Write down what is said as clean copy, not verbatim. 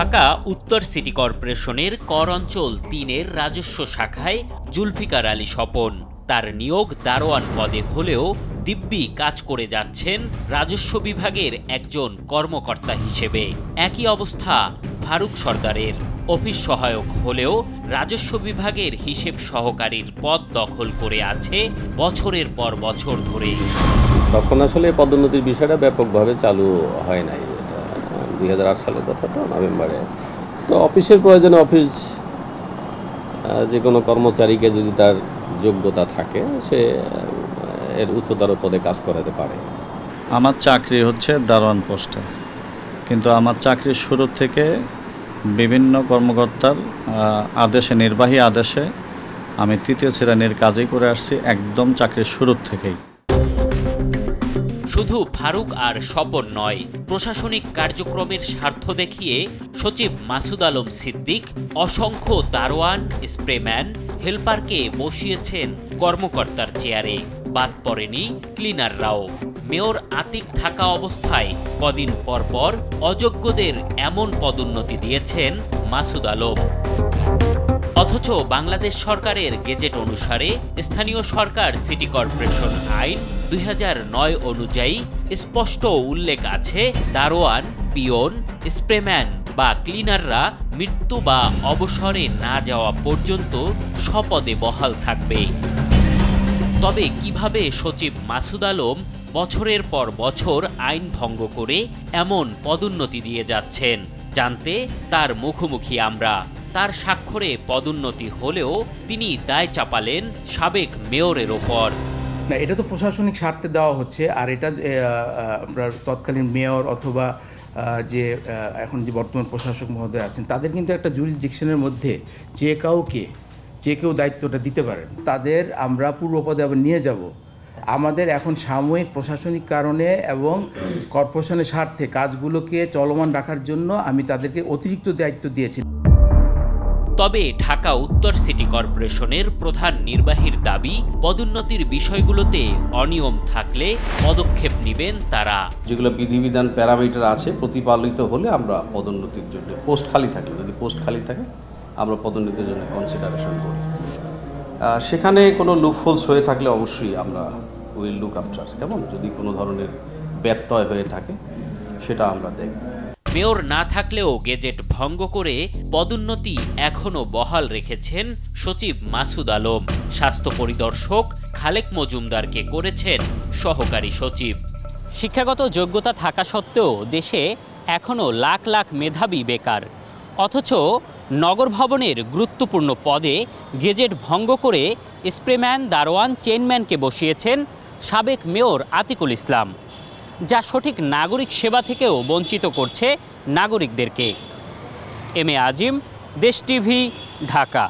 ঢাকা উত্তর সিটি কর্পোরেশনের কর অঞ্চল ৩-এর রাজস্ব শাখায় জুলফিকার আলী স্বপন। তার নিয়োগ দারোয়ান পদে হলেও দিব্যি কাজ করে যাচ্ছেন রাজস্ব বিভাগের একজন কর্মকর্তা হিসেবে। একই অবস্থা ফারুক সরদারের। অফিস সহায়ক হলেও রাজস্ব বিভাগের হিসেব সহকারীর পদ দখল করে আছে বছরের পর বছর ধরে। তখন আসলে পদোন্নতির বিষয়টা ব্যাপকভাবে চালু হয় নাই। এটা 2008 সালের কথা, তো নভেম্বরে। তো অফিসের প্রয়োজনে অফিস যে কোনো কর্মচারীকে যদি তার যোগ্যতা থাকে সে এর উচ্চতর পদে কাজ করাতে পারে। আমার চাকরি হচ্ছে দারোয়ান পোস্টে, কিন্তু আমার চাকরির শুরু থেকে বিভিন্ন কর্মকর্তার আদেশে, নির্বাহী আদেশে আমি ৩য় শ্রেণীর কাজই করে আসছি একদম চাকরির শুরু থেকেই। শুধু ফারুক আর স্বপন নয়, প্রশাসনিক কার্যক্রমের স্বার্থ দেখিয়ে সচিব মাসুদ আলম সিদ্দিক অসংখ্য দারোয়ান, স্প্রেম্যান, হেলপারকে বসিয়েছেন কর্মকর্তার চেয়ারে। বাদ পড়েনি ক্লিনাররাও। মেয়র আতিক থাকা অবস্থায় কদিন পর পর অযোগ্যদের এমন পদোন্নতি দিয়েছেন মাসুদ আলম। অথচ বাংলাদেশ সরকারের গেজেট অনুসারে স্থানীয় সরকার সিটি কর্পোরেশন আইন 2009 অনুযায়ী স্পষ্ট উল্লেখ আছে, দারোয়ান, পিয়ন, স্প্রেম্যান বা ক্লিনাররা মৃত্যু বা অবসরে না যাওয়া পর্যন্ত স্বপদে বহাল থাকবে। তবে কিভাবে সচিব মাসুদ আলম বছরের পর বছর আইন ভঙ্গ করে এমন পদোন্নতি দিয়ে যাচ্ছেন, জানতে তার মুখোমুখি আমরা। তার স্বাক্ষরে পদোন্নতি হলেও তিনি দায় চাপালেন সাবেক মেয়রের ওপর। না, এটা তো প্রশাসনিক স্বার্থে দেওয়া হচ্ছে, আর এটা আপনার তৎকালীন মেয়র অথবা যে এখন যে বর্তমান প্রশাসক মহোদয় আছেন তাদের কিন্তু একটা জুরিসডিকশনের মধ্যে যে কেউ দায়িত্বটা দিতে পারেন। তাদের আমরা পূর্বপদে আবার নিয়ে যাব। আমাদের এখন সাময়িক প্রশাসনিক কারণে এবং কর্পোরেশনের স্বার্থে কাজগুলোকে চলমান রাখার জন্য আমি তাদেরকে অতিরিক্ত দায়িত্ব দিয়েছি। তবে ঢাকা উত্তর সিটি কর্পোরেশনের প্রধান নির্বাহীর দাবি, পদোন্নতির বিষয়গুলোতে অনিয়ম থাকলে পদক্ষেপ নেবেন তারা। যেগুলো বিধিবিধান প্যারামিটার আছে প্রতিপালিত হলে আমরা পদোন্নতির জন্য, পোস্ট খালি থাকলে, যদি পোস্ট খালি থাকে আমরা পদোন্নতির জন্য কনসিডারেশন করি। সেখানে কোনো লুপহোলস হয়ে থাকলে অবশ্যই আমরা উইল লুক আফটার। কেমন যদি কোনো ধরনের ব্যত্যয় হয়ে থাকে সেটা আমরা দেখব। মেয়র না থাকলেও গেজেট ভঙ্গ করে পদোন্নতি এখনো বহাল রেখেছেন সচিব মাসুদ আলম। স্বাস্থ্য পরিদর্শক খালেক মজুমদারকে করেছেন সহকারী সচিব। শিক্ষাগত যোগ্যতা থাকা সত্ত্বেও দেশে এখনো লাখ লাখ মেধাবী বেকার। অথচ নগর ভবনের গুরুত্বপূর্ণ পদে গেজেট ভঙ্গ করে স্প্রেম্যান, দারোয়ান, চেইনম্যানকে বসিয়েছেন সাবেক মেয়র আতিকুল ইসলাম, যা সঠিক নাগরিক সেবা থেকেও বঞ্চিত করছে নাগরিকদেরকে। এম এ আজিম, দেশ টিভি, ঢাকা।